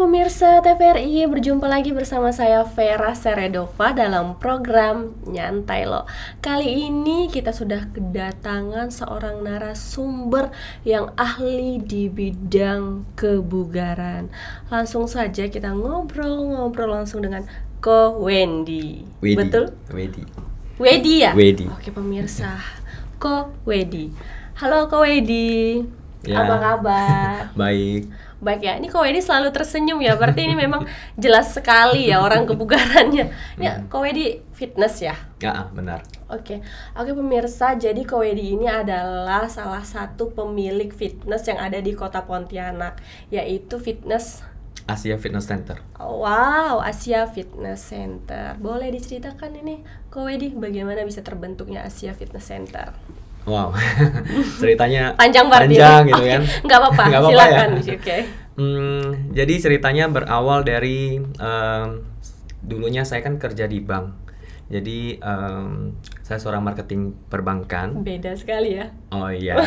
pemirsa TVRI, berjumpa lagi bersama saya Vera Seredova dalam program Nyantai Lo. Kali ini kita sudah kedatangan seorang narasumber yang ahli di bidang kebugaran. Langsung saja kita ngobrol langsung dengan Ko Wendy. Betul? Wedi ya? Wedi. Oke pemirsa, Ko Wedi. Halo Ko Wedi, Ya. apa kabar? Baik. Baik ya, ini Ko Wedi selalu tersenyum ya, berarti ini memang jelas sekali ya orang kebugarannya. Ya, Ko Wedi fitness ya? Ya, benar. Oke pemirsa, jadi Ko Wedi ini adalah salah satu pemilik fitness yang ada di kota Pontianak, yaitu fitness Asia Fitness Center. Wow, Asia Fitness Center. Boleh diceritakan ini Ko Wedi bagaimana bisa terbentuknya Asia Fitness Center? Wow, ceritanya Panjang gitu kan? Nggak apa-apa, Nggak apa-apa silakan. ya? Oke. Jadi ceritanya berawal dari dulunya saya kan kerja di bank. Jadi saya seorang marketing perbankan. Beda sekali ya. Oh iya.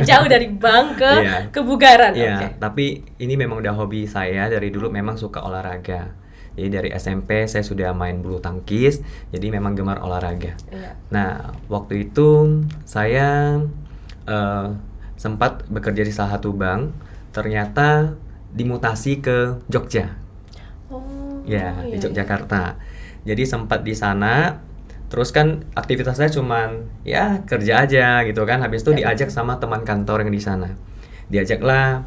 Jauh dari bank ke Iya. kebugaran. Iya, Oke. tapi ini memang udah hobi saya dari dulu, memang suka olahraga. Jadi dari SMP saya sudah main bulu tangkis, jadi memang gemar olahraga. Iya. Nah, waktu itu saya sempat bekerja di salah satu bank, ternyata dimutasi ke Jogja. Oh. Ya, di iya. Yogyakarta. Jadi sempat di sana, terus kan aktivitas saya cuman ya kerja aja gitu kan. Habis itu Ya, diajak sama teman kantor yang di sana. Diajaklah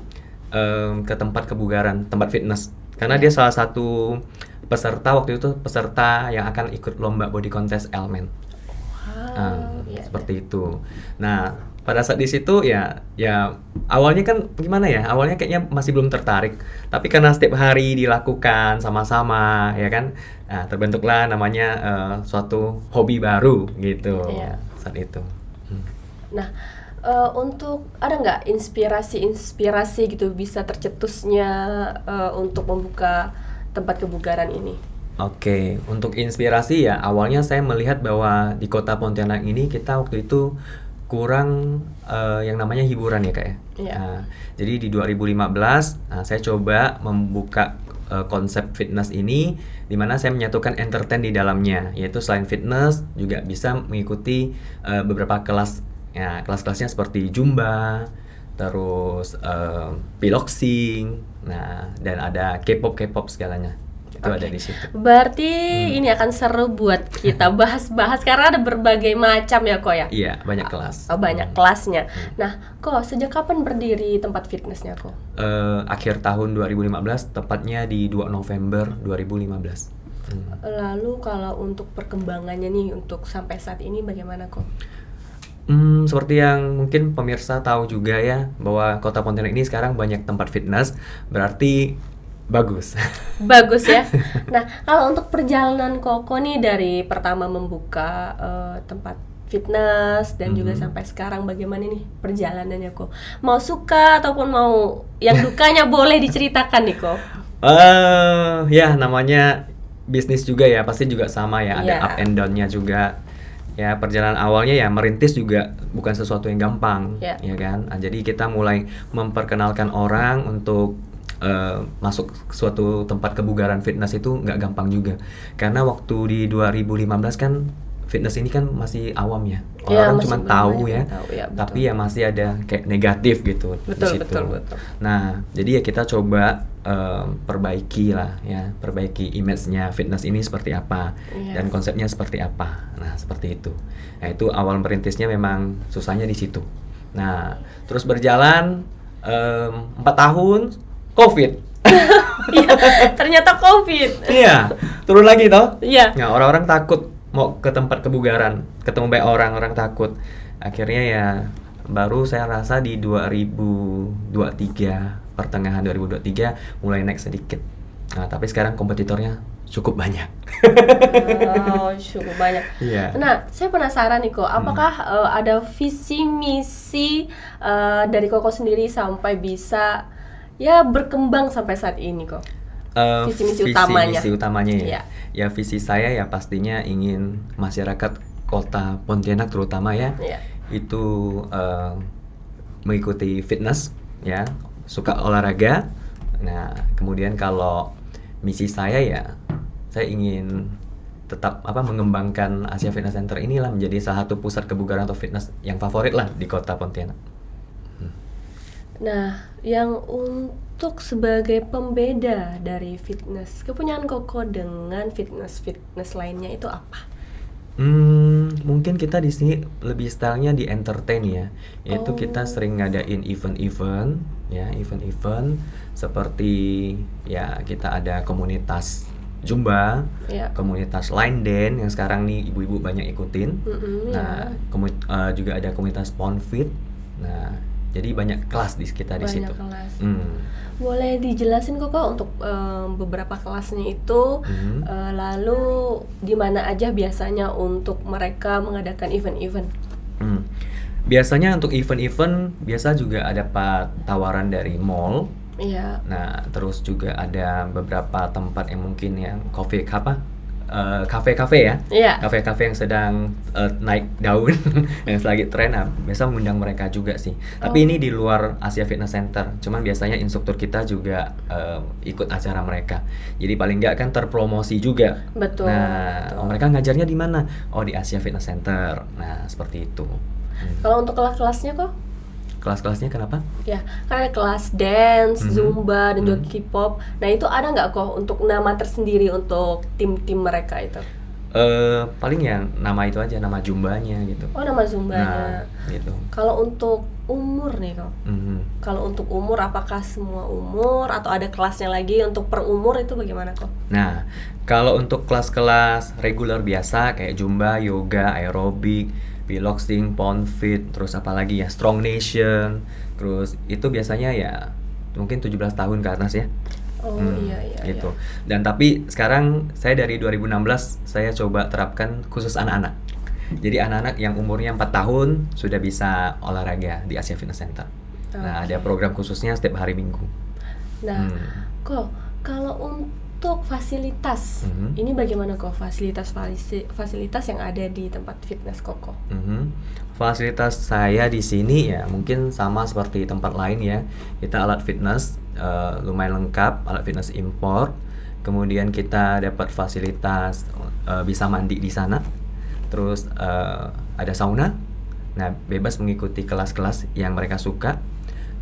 ke tempat kebugaran, tempat fitness. Karena dia salah satu peserta waktu itu, peserta yang akan ikut lomba body contest Elmen. Wow. Iya. Seperti itu. Nah, pada saat di situ ya awalnya kan gimana ya? Awalnya kayaknya masih belum tertarik. Tapi karena setiap hari dilakukan sama-sama, ya kan, nah, terbentuklah namanya suatu hobi baru gitu. Iya. Saat itu. Nah, untuk ada nggak inspirasi gitu bisa tercetusnya untuk membuka tempat kebugaran ini? Oke, untuk inspirasi ya awalnya saya melihat bahwa di kota Pontianak ini kita waktu itu kurang yang namanya hiburan ya Kak ya. Iya. Nah, jadi di 2015 saya coba membuka konsep fitness ini, di mana saya menyatukan entertain di dalamnya, yaitu selain fitness juga bisa mengikuti beberapa kelas, ya kelas-kelasnya seperti Zumba, terus piloxing, nah dan ada K-pop segalanya. Itu Oke. ada di situ. Berarti ini akan seru buat kita bahas-bahas karena ada berbagai macam ya Ko ya. Iya, banyak kelas. Oh, banyak kelasnya. Nah, Ko, sejak kapan berdiri tempat fitnessnya Ko? Akhir tahun 2015, tepatnya di 2 November 2015. Lalu kalau untuk perkembangannya nih untuk sampai saat ini bagaimana Ko? Seperti yang mungkin pemirsa tahu juga ya, bahwa Kota Pontianak ini sekarang banyak tempat fitness, berarti bagus. Bagus ya. Nah, kalau untuk perjalanan Koko nih dari pertama membuka tempat fitness dan juga sampai sekarang bagaimana nih perjalanannya Ko? Mau suka ataupun mau yang dukanya boleh diceritakan nih Ko? Ya namanya bisnis juga ya, pasti juga sama ya, ada Iya. up and down-nya juga. Ya, perjalanan awalnya ya merintis juga bukan sesuatu yang gampang, Iya. ya kan? Nah, jadi kita mulai memperkenalkan orang untuk masuk suatu tempat kebugaran fitness itu nggak gampang juga. Karena waktu di 2015 kan fitness ini kan masih awam ya. Iya, Orang masih cuma belum tahu banyak ya, yang tahu, ya, betul. tapi ya masih ada kayak negatif gitu di Betul, situ. betul. Nah, jadi ya kita coba perbaiki lah ya, perbaiki image-nya fitness ini seperti apa, Iya. dan konsepnya seperti apa. Nah, seperti itu. Nah, itu awal merintisnya memang susahnya di situ. Nah, terus berjalan 4 tahun COVID. Iya, ternyata COVID. Iya, turun lagi toh. Iya. Nah, orang-orang takut mau ke tempat kebugaran, ketemu banyak orang takut. Akhirnya ya baru saya rasa di 2023, pertengahan 2023 mulai naik sedikit. Nah, tapi sekarang kompetitornya cukup banyak. Oh, cukup banyak. Iya. Nah, saya penasaran nih Ko, apakah ada visi misi dari Koko sendiri sampai bisa ya berkembang sampai saat ini Ko? Visi misi utamanya. Visi utamanya ya. Iya. Ya visi saya ya pastinya ingin masyarakat Kota Pontianak terutama ya, Iya. itu mengikuti fitness ya, suka olahraga, Nah, kemudian kalau misi saya ya, saya ingin tetap mengembangkan Asia Fitness Center inilah menjadi salah satu pusat kebugaran atau fitness yang favorit lah di kota Pontianak. Nah, yang untuk sebagai pembeda dari fitness kepunyaan Koko dengan fitness lainnya itu apa? Mungkin kita di sini lebih stylenya di entertain ya, yaitu Oh. kita sering ngadain event-event ya, event-event seperti ya kita ada komunitas Zumba, Ya. komunitas line dance yang sekarang nih ibu-ibu banyak ikutin. Nah, juga ada komunitas Ponfit. Nah, jadi banyak kelas di kita di Banyak situ. kelas. Hmm. Boleh dijelasin Koko untuk beberapa kelasnya itu, lalu di mana aja biasanya untuk mereka mengadakan event-event? Biasanya untuk event-event biasa juga ada tawaran dari mall. Iya. Nah, terus juga ada beberapa tempat yang mungkin yang kafe-kafe ya. Iya. Kafe-kafe yang sedang naik daun yang lagi tren, biasa mengundang mereka juga sih. Tapi ini di luar Asia Fitness Center. Cuman biasanya instruktur kita juga ikut acara mereka. Jadi paling nggak kan terpromosi juga. Betul. Nah, betul. mereka ngajarnya di mana? Oh, di Asia Fitness Center. Nah, seperti itu. Kalau untuk kelas-kelasnya kok? Kelas-kelasnya kenapa? Ya, kan ada kelas dance, Mhm. zumba, dan juga Mhm. K-pop. Nah, itu ada nggak kok untuk nama tersendiri untuk tim-tim mereka itu? Paling ya nama itu aja, nama jumbanya gitu. Oh, nama zumbanya. Nah, gitu. Kalau untuk umur nih kok? Mhm. Kalau untuk umur, apakah semua umur atau ada kelasnya lagi untuk per umur itu bagaimana kok? Nah, kalau untuk kelas-kelas reguler biasa kayak Zumba, yoga, aerobik, piloxing, Ponfit, terus apalagi ya Strong Nation, terus itu biasanya ya mungkin 17 tahun ke atas ya. Oh iya Gitu. iya. Dan tapi sekarang saya dari 2016 saya coba terapkan khusus anak-anak. Jadi anak-anak yang umurnya 4 tahun sudah bisa olahraga di Asia Fitness Center. Nah, ada program khususnya setiap hari Minggu. Nah, kok kalau untuk fasilitas, ini bagaimana kok fasilitas yang ada di tempat fitness Koko? Fasilitas saya di sini ya mungkin sama seperti tempat lain ya. Kita alat fitness lumayan lengkap, alat fitness import. Kemudian kita dapat fasilitas bisa mandi di sana. Terus ada sauna. Nah, bebas mengikuti kelas-kelas yang mereka suka.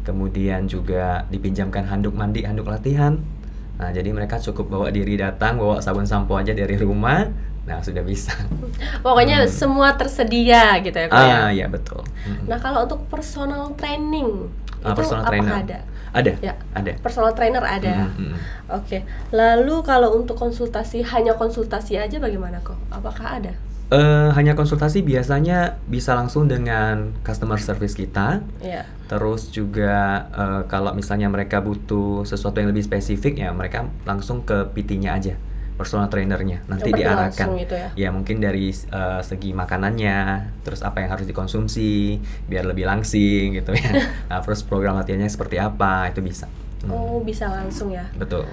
Kemudian juga dipinjamkan handuk mandi, handuk latihan. Nah, jadi mereka cukup bawa diri datang, bawa sabun sampo aja dari rumah. Nah, sudah bisa. Pokoknya semua tersedia gitu ya kok ya? Iya betul. Nah, kalau untuk personal training itu Personal apakah trainer. ada? Ada. Ya. Ada. Personal trainer ada. Oke. Lalu kalau untuk konsultasi, hanya konsultasi aja bagaimana kok? Apakah ada? Hanya konsultasi biasanya bisa langsung dengan customer service kita. Iya. Terus juga kalau misalnya mereka butuh sesuatu yang lebih spesifik ya mereka langsung ke PT-nya aja, personal trainernya. Nanti berarti diarahkan. langsung gitu ya? Ya mungkin dari segi makanannya, terus apa yang harus dikonsumsi biar lebih langsing gitu ya. Nah, terus program latihannya seperti apa itu bisa. Oh, bisa langsung ya. Betul.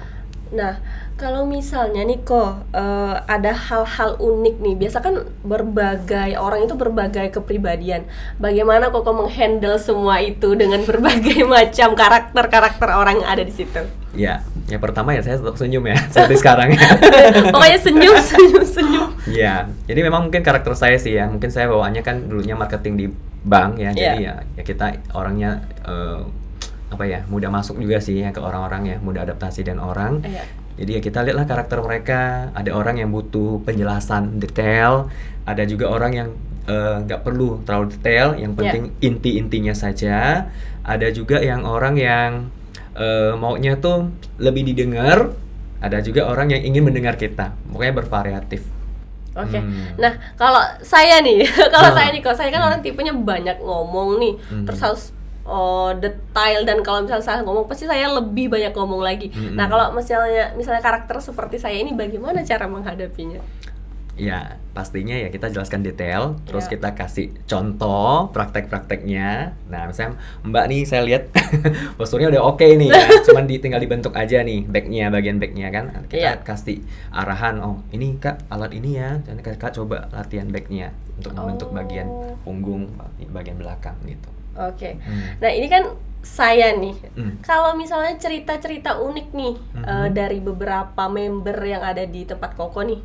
Nah, kalau misalnya nih kok ada hal-hal unik nih, biasa kan berbagai orang itu berbagai kepribadian. Bagaimana kok menghandle semua itu dengan berbagai macam karakter orang yang ada di situ? Ya, yang pertama ya saya tetap senyum ya seperti sekarang ya. Pokoknya senyum. Ya, jadi memang mungkin karakter saya sih ya. Mungkin saya bawaannya kan dulunya marketing di bank ya. Jadi ya kita orangnya mudah masuk juga sih ya ke orang-orang ya, mudah adaptasi dan orang. Jadi ya kita lihatlah karakter mereka. Ada orang yang butuh penjelasan detail, ada juga orang yang nggak perlu terlalu detail, yang penting inti-intinya saja. Ada juga yang orang yang maunya tuh lebih didengar. Ada juga orang yang ingin mendengar kita. Pokoknya bervariatif. Oke. Nah, kalau saya nih, kalau saya kan orang tipenya banyak ngomong nih, terus harus detail, dan kalau misalnya saya ngomong pasti saya lebih banyak ngomong lagi. Nah, kalau misalnya karakter seperti saya ini bagaimana cara menghadapinya? Ya, pastinya ya kita jelaskan detail, terus kita kasih contoh praktek-prakteknya. Nah, misalnya Mbak nih saya lihat posturnya udah oke nih ya, cuman tinggal dibentuk aja nih bagian backnya kan. Kita kasih arahan, oh ini Kak alat ini ya, dan Kak coba latihan backnya untuk membentuk bagian punggung, bagian belakang gitu. Oke. Nah, ini kan saya nih, Hmm. kalau misalnya cerita-cerita unik nih dari beberapa member yang ada di tempat Koko nih,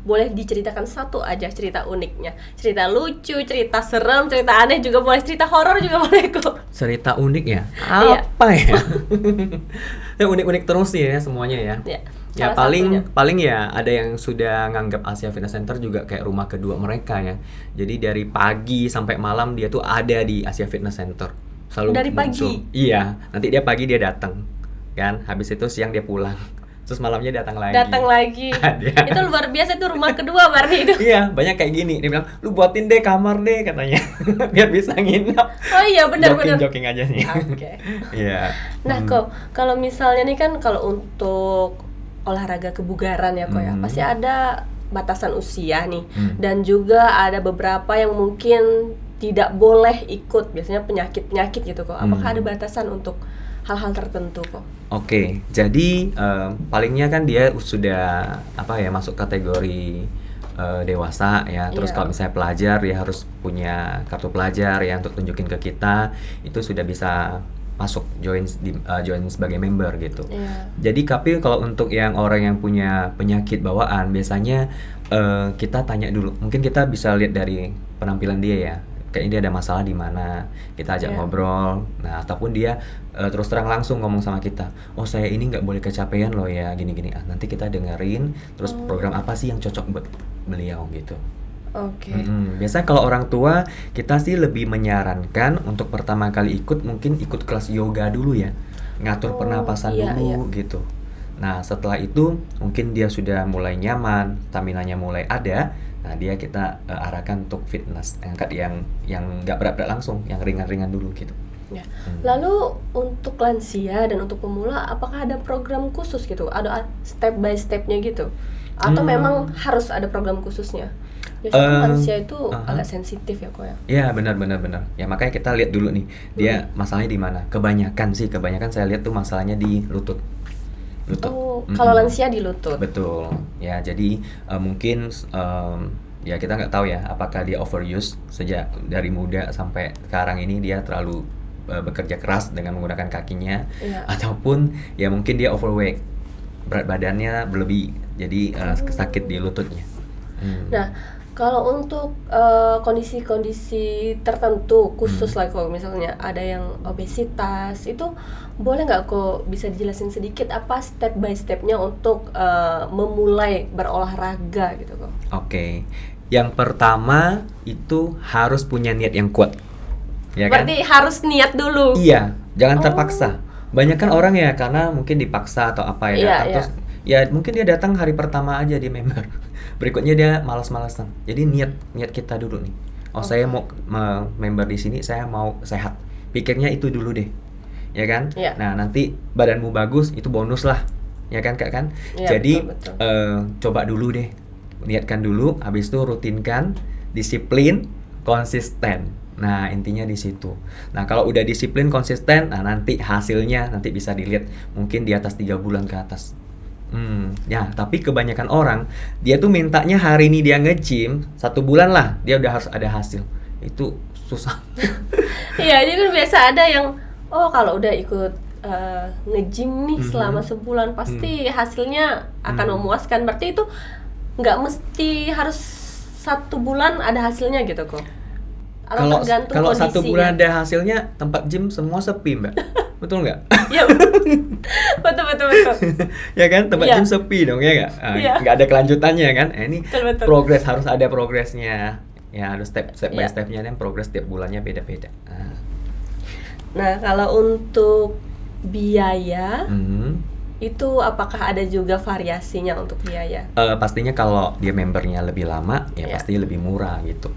boleh diceritakan satu aja cerita uniknya. Cerita lucu, cerita serem, cerita aneh juga boleh, cerita horor juga boleh kok. Cerita unik ya? Iya. Apa ya? Ya unik-unik terus sih ya semuanya ya. Ya, Ya salah satunya. paling ya ada yang sudah nganggap Asia Fitness Center juga kayak rumah kedua mereka ya. Jadi dari pagi sampai malam dia tuh ada di Asia Fitness Center. Selalu Dari muncul. pagi? Iya, nanti dia pagi dia datang. Kan? Habis itu siang dia pulang. Terus malamnya datang lagi. Datang lagi. Ada. Itu luar biasa, itu rumah kedua berarti itu. Iya, banyak kayak gini. Dia bilang, "Lu buatin deh kamar deh," katanya. Biar bisa nginap. Oh iya, benar-benar. Jogging aja nih. Oke. Iya. Nah kok, kalau misalnya nih kan kalau untuk olahraga kebugaran ya kok ya, pasti ada batasan usia nih, dan juga ada beberapa yang mungkin tidak boleh ikut, biasanya penyakit-penyakit gitu kok. Apakah ada batasan untuk hal-hal tertentu kok? Oke, jadi palingnya kan dia sudah masuk kategori dewasa ya. Terus Iya. kalau misalnya pelajar dia harus punya kartu pelajar ya untuk tunjukin ke kita, itu sudah bisa masuk join sebagai member gitu. Iya. Jadi tapi kalau untuk yang orang yang punya penyakit bawaan biasanya kita tanya dulu. Mungkin kita bisa lihat dari penampilan dia ya. Kayaknya dia ada masalah di mana, kita ajak Iya. ngobrol. Nah, ataupun dia terus terang langsung ngomong sama kita, "Oh, saya ini nggak boleh kecapean loh ya, gini-gini." Nanti kita dengerin, terus program apa sih yang cocok buat beliau gitu. Oke. Biasanya kalau orang tua, kita sih lebih menyarankan untuk pertama kali ikut mungkin ikut kelas yoga dulu ya, ngatur pernapasan iya, dulu gitu. Nah, setelah itu mungkin dia sudah mulai nyaman, stamina-nya mulai ada. Nah, dia kita arahkan untuk fitness, angkat yang nggak berat-berat langsung, yang ringan-ringan dulu gitu. Ya. Lalu untuk lansia dan untuk pemula, apakah ada program khusus gitu? Ada step by stepnya gitu? Atau memang harus ada program khususnya? Biasanya kan lansia itu agak sensitif ya kok ya? Iya, benar. Ya makanya kita lihat dulu nih, dia masalahnya di mana. Kebanyakan saya lihat tuh masalahnya di lutut. Oh, kalau lansia di lutut. Betul. Ya, jadi mungkin ya kita nggak tahu ya apakah dia overuse sejak dari muda sampai sekarang ini dia terlalu bekerja keras dengan menggunakan kakinya, ataupun ya mungkin dia overweight, berat badannya berlebih, jadi sakit di lututnya. Nah, kalau untuk kondisi-kondisi tertentu khusus lah kok, misalnya ada yang obesitas, itu boleh nggak kok bisa dijelasin sedikit apa step by stepnya untuk memulai berolahraga gitu kok? Oke, yang pertama itu harus punya niat yang kuat, ya kan? Berarti harus niat dulu. Iya, jangan terpaksa. Banyak kan orang ya karena mungkin dipaksa atau apa ya Iya, datang iya. terus ya mungkin dia datang hari pertama aja dia member. Berikutnya dia malas-malasan. Jadi niat kita dulu nih. Oh, saya mau member di sini, saya mau sehat. Pikirnya itu dulu deh. Ya kan? Iya. Nah, nanti badanmu bagus itu bonus lah. Ya kan, Kak kan? Iya, Jadi betul. coba dulu deh. Niatkan dulu, habis itu rutinkan, disiplin, konsisten. Nah, intinya di situ. Nah, kalau udah disiplin, konsisten, nah nanti hasilnya nanti bisa dilihat mungkin di atas 3 bulan ke atas. Ya, tapi kebanyakan orang dia tuh mintanya hari ini dia nge-gym 1 bulan lah dia udah harus ada hasil. Itu susah. Iya, jadi kan biasa ada yang kalau udah ikut nge-gym nih selama sebulan pasti hasilnya akan memuaskan. Berarti itu nggak mesti harus 1 bulan ada hasilnya gitu kok? Atau tergantung Kalau 1 kondisinya? bulan ada hasilnya, tempat gym semua sepi, Mbak. Betul nggak? Iya, betul. Ya kan, tempat Iya. gym sepi dong ya nggak? Iya. Nggak ada kelanjutannya kan? Ini Betul. progres harus ada progresnya. Ya harus step by Iya. stepnya dan progres tiap bulannya beda-beda. Nah, kalau untuk biaya itu apakah ada juga variasinya untuk biaya? Pastinya kalau dia membernya lebih lama, ya Iya. pasti lebih murah gitu.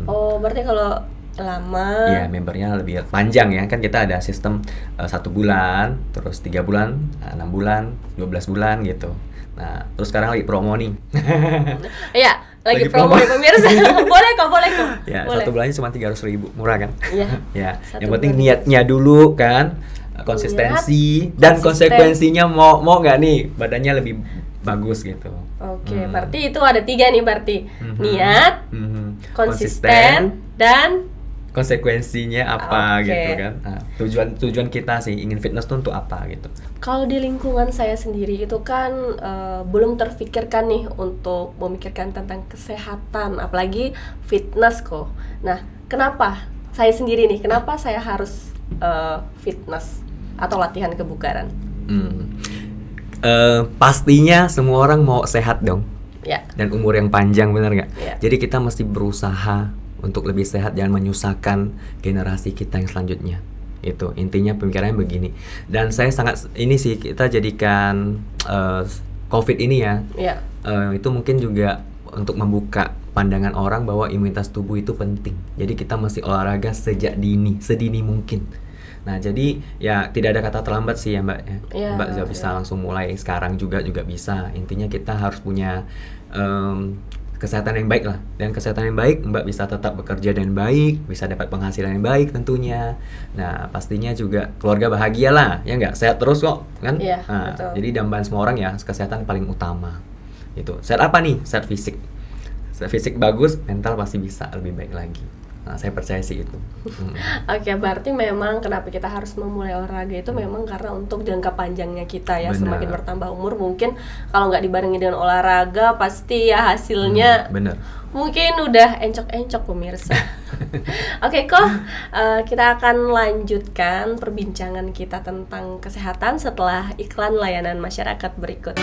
Oh, berarti kalau lama. Iya, membernya lebih panjang ya. Kan kita ada sistem 1 bulan, terus 3 bulan, 6 bulan, 12 bulan gitu. Nah, terus sekarang lagi promo nih. Iya, lagi Lagi promo promo. ya pemirsa. boleh kok. Ya, Boleh. 1 bulannya cuma 300.000, murah kan? Iya. Ya, 1 yang penting bulan. niatnya dulu kan, konsistensi dan konsisten. konsekuensinya mau nggak nih badannya lebih bagus gitu. Oke, berarti itu ada 3 nih berarti. Niat, Mhm. konsisten, dan konsekuensinya apa Oke. gitu kan. Nah, tujuan kita sih ingin fitness tuh untuk apa gitu. Kalau di lingkungan saya sendiri itu kan belum terfikirkan nih untuk memikirkan tentang kesehatan, apalagi fitness kok. Nah, kenapa saya sendiri nih? Kenapa saya harus fitness atau latihan kebugaran? Hmm. Pastinya semua orang mau sehat dong Ya, dan umur yang panjang, benar nggak? ya. Jadi kita mesti berusaha untuk lebih sehat, jangan menyusahkan generasi kita yang selanjutnya. Itu intinya pemikirannya begini. Dan saya sangat ini sih, kita jadikan COVID ini ya, Ya. itu mungkin juga untuk membuka pandangan orang bahwa imunitas tubuh itu penting. Jadi kita mesti olahraga sejak sedini mungkin. Nah, jadi ya tidak ada kata terlambat sih ya Mbak ya. Ya, Mbak juga bisa ya. langsung mulai sekarang juga bisa. Intinya kita harus punya kesehatan yang baik lah. Dan kesehatan yang baik Mbak bisa tetap bekerja dengan baik, bisa dapat penghasilan yang baik tentunya. Nah, pastinya juga keluarga bahagia lah, ya nggak? Sehat terus kok, kan? Iya, Nah, betul. jadi dambaan semua orang ya, kesehatan paling utama. Itu. Sehat apa nih? Sehat fisik. Sehat fisik bagus, mental pasti bisa lebih baik lagi. Nah, saya percaya sih itu. Oke, berarti memang kenapa kita harus memulai olahraga itu memang karena untuk jangka panjangnya kita ya. Benar. Semakin bertambah umur mungkin kalau nggak dibarengi dengan olahraga pasti ya hasilnya Bener. mungkin udah encok-encok pemirsa. Oke kok, kita akan lanjutkan perbincangan kita tentang kesehatan setelah iklan layanan masyarakat berikut.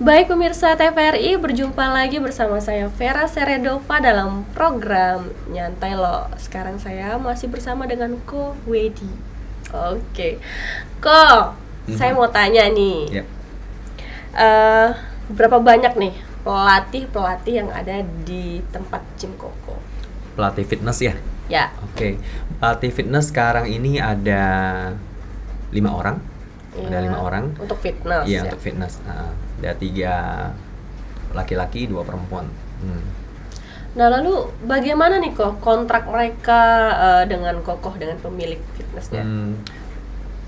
Baik pemirsa TVRI, berjumpa lagi bersama saya Vera Seredova dalam program Nyantai Lo. Sekarang saya masih bersama dengan Ko Wedi. Oke, Ko, saya mau tanya nih, Yap. berapa banyak nih pelatih yang ada di tempat gym Koko? Pelatih fitness ya? Ya, Oke. Pelatih fitness sekarang ini ada 5 orang. Ada iya, 5 orang. untuk fitness Iya, ya. untuk fitness. Ada 3 laki-laki, 2 perempuan. Nah lalu bagaimana nih kok kontrak mereka dengan Kokoh, dengan pemilik fitnessnya?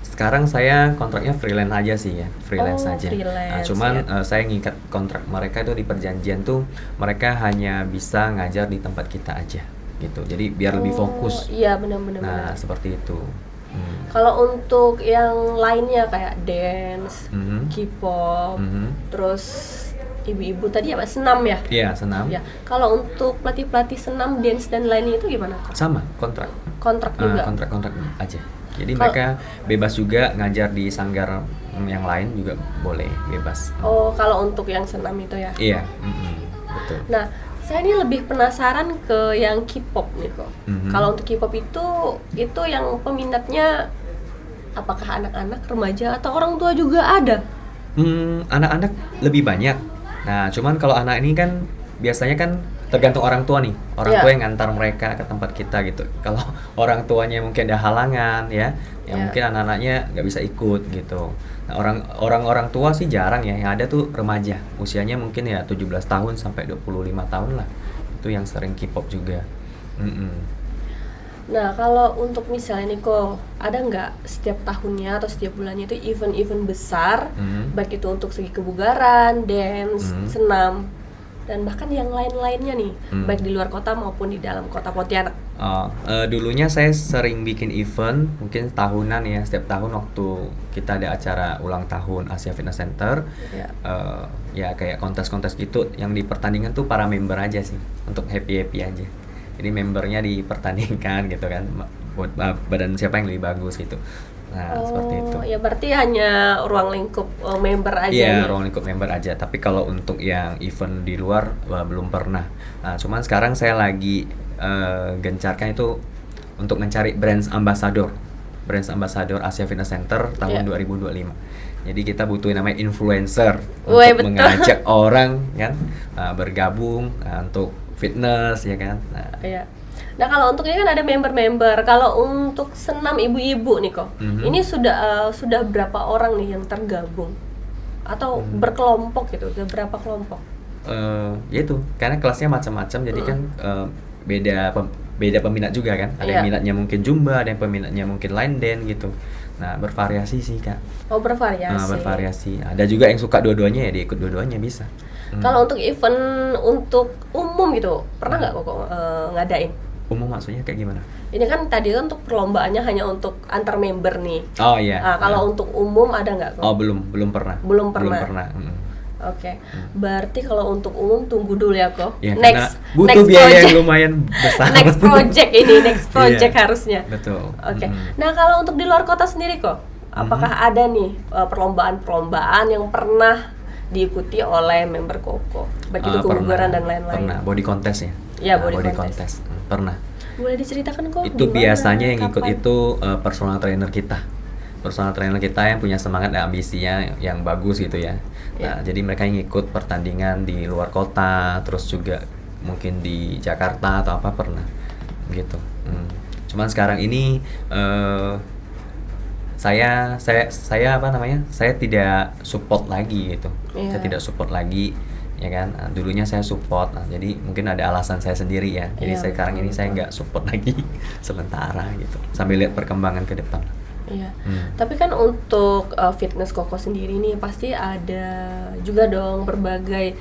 Sekarang saya kontraknya freelance aja sih ya, freelance Oh, aja. freelance, Cuman ya. saya ngikat kontrak mereka itu di perjanjian tuh mereka hanya bisa ngajar di tempat kita aja gitu. Jadi biar lebih fokus. Iya benar-benar. Nah, seperti itu. Kalau untuk yang lainnya kayak dance, Mhm. K-pop, Mhm. terus ibu-ibu tadi apa senam ya? Iya, senam. Ya. Kalau untuk pelatih-pelatih senam, dance dan lainnya itu gimana kok? Sama, kontrak. Kontrak juga. Kontrak aja. Jadi Kalau- mereka bebas juga ngajar di sanggar yang lain juga boleh, bebas. Oh, kalau untuk yang senam itu ya. Iya, betul. Nah, saya ini lebih penasaran ke yang K-pop nih kok. Mhm. Kalau untuk K-pop itu yang peminatnya apakah anak-anak, remaja atau orang tua juga ada? Anak-anak lebih banyak. Nah, cuman kalau anak ini kan biasanya kan tergantung orang tua nih. Orang Iya. tua yang ngantar mereka ke tempat kita gitu. Kalau orang tuanya mungkin ada halangan ya, Iya. mungkin anak-anaknya nggak bisa ikut gitu. Nah, orang tua sih jarang ya. Yang ada tuh remaja. Usianya mungkin ya 17 tahun sampai 25 tahun lah. Itu yang sering K-pop juga. Nah, kalau untuk misalnya nih kok, ada nggak setiap tahunnya atau setiap bulannya itu event-event besar, baik itu untuk segi kebugaran, dance, senam, dan bahkan yang lain-lainnya nih, baik di luar kota maupun di dalam kota Pontianak. Dulunya saya sering bikin event, mungkin tahunan ya, setiap tahun waktu kita ada acara ulang tahun Asia Fitness Center, Ya. ya kayak kontes-kontes gitu, yang di pertandingan tuh para member aja sih, untuk happy-happy aja. Jadi membernya dipertandingkan gitu kan, buat badan siapa yang lebih bagus gitu. Nah, seperti itu. Ya berarti hanya ruang lingkup member aja Iya, nih. ruang lingkup member aja. Tapi kalau untuk yang event di luar, belum pernah. Nah, cuman sekarang saya lagi gencarkan itu untuk mencari brand ambassador Asia Fitness Center tahun 2025. Jadi kita butuh namanya influencer Woi, untuk betul. mengajak orang kan bergabung untuk fitness ya kan. Iya. Nah kalau untuk ini kan ada member-member. Kalau untuk senam ibu-ibu nih kok, ini sudah berapa orang nih yang tergabung atau berkelompok gitu? Sudah berapa kelompok? Ya itu karena kelasnya macam-macam, jadi kan beda peminat juga kan. Ada yang Iya. minatnya mungkin Zumba, ada yang peminatnya mungkin line dance gitu. Nah, bervariasi sih Kak. Oh, bervariasi. Bervariasi. Ada juga yang suka dua-duanya ya, dia ikut dua-duanya bisa. Kalau untuk event untuk umum gitu, pernah nggak kok ngadain? Umum maksudnya kayak gimana? Ini kan tadi kan untuk perlombaannya hanya untuk antar member nih. Oh iya. Kalau untuk umum ada nggak kok? Oh belum pernah. Belum pernah. Oke. Berarti kalau untuk umum tunggu dulu ya kok. Ya, next butuh biaya yang lumayan besar. Next project harusnya. Betul. Oke. Nah kalau untuk di luar kota sendiri kok, apakah ada nih perlombaan-perlombaan yang pernah diikuti oleh member Koko? Baik itu kebugaran dan lain-lain. Pernah. Body contest ya? Iya, body contest. Pernah. Boleh diceritakan kok? Itu gimana, biasanya yang ikut kapan? itu personal trainer kita. Personal trainer kita yang punya semangat dan ambisinya yang bagus gitu ya. Nah, jadi mereka yang ikut pertandingan di luar kota, terus juga mungkin di Jakarta atau apa pernah gitu. Cuman sekarang ini saya apa namanya? Saya tidak support lagi gitu. Saya tidak support lagi ya kan. Dulunya saya support. Nah, jadi mungkin ada alasan saya sendiri ya. Jadi sekarang ini saya nggak support lagi sementara gitu. Sambil lihat perkembangan ke depan. Iya. Tapi kan untuk fitness Koko sendiri nih pasti ada juga dong berbagai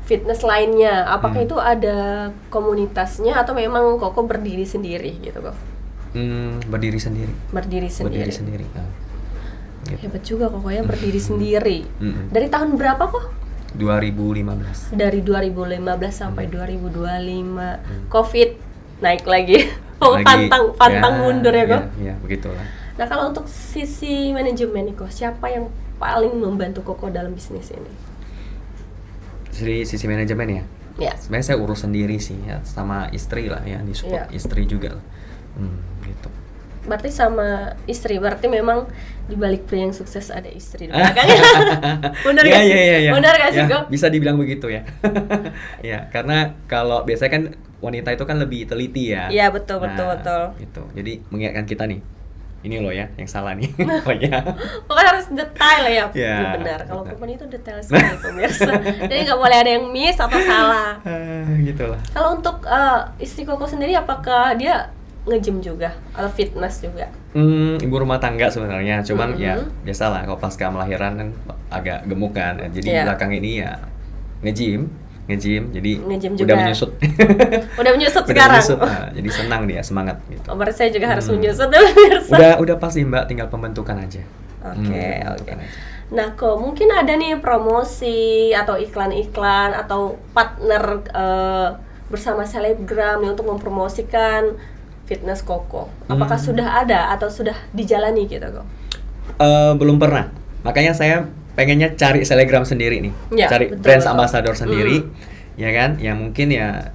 fitness lainnya. Apakah itu ada komunitasnya atau memang Koko berdiri sendiri gitu kok? Berdiri sendiri. Berdiri sendiri. Gitu. Hebat juga Koko ya berdiri sendiri. Dari tahun berapa kok? 2015. Dari 2015 sampai 2025. Covid naik lagi. pantang mundur ya kok? Iya, begitulah. Nah kalau untuk sisi manajemen nih kok, siapa yang paling membantu Koko dalam bisnis ini? Sisi manajemen ya? Ya. Sebenarnya saya urus sendiri sih ya, sama istri lah ya, disupport istri juga lah. Gitu. Berarti sama istri, berarti memang di balik pria yang sukses ada istri di belakangnya. Benar gak sih? Iya. Benar gak sih kok? Bisa dibilang begitu ya. Ya, karena kalau biasanya kan wanita itu kan lebih teliti ya. Iya betul. Gitu. Jadi mengingatkan kita nih, ini loh ya yang salah nih. Pokoknya harus detail ya. Ya benar. Kalau perempuan itu detail sekali pemirsa. Jadi nggak boleh ada yang miss atau salah. Gitulah. Kalau untuk istri Koko sendiri, apakah dia nge-gym juga atau fitness juga? Ibu rumah tangga sebenarnya, cuman ya biasalah kalau pasca melahiran kan agak gemuk kan. Jadi belakang ini ya nge-gym, jadi udah menyusut. Udah menyusut sekarang. Jadi senang dia, semangat gitu. Berarti saya juga harus menyusut pemirsa. Udah pasti Mbak, tinggal pembentukan aja. Oke. Nah, kok mungkin ada nih promosi atau iklan-iklan atau partner bersama selebgram nih untuk mempromosikan fitness Koko. Apakah sudah ada atau sudah dijalani gitu kok? Belum pernah. Makanya saya pengennya cari selebgram sendiri nih. Ya, cari brand ambassador sendiri. Ya kan? Yang mungkin ya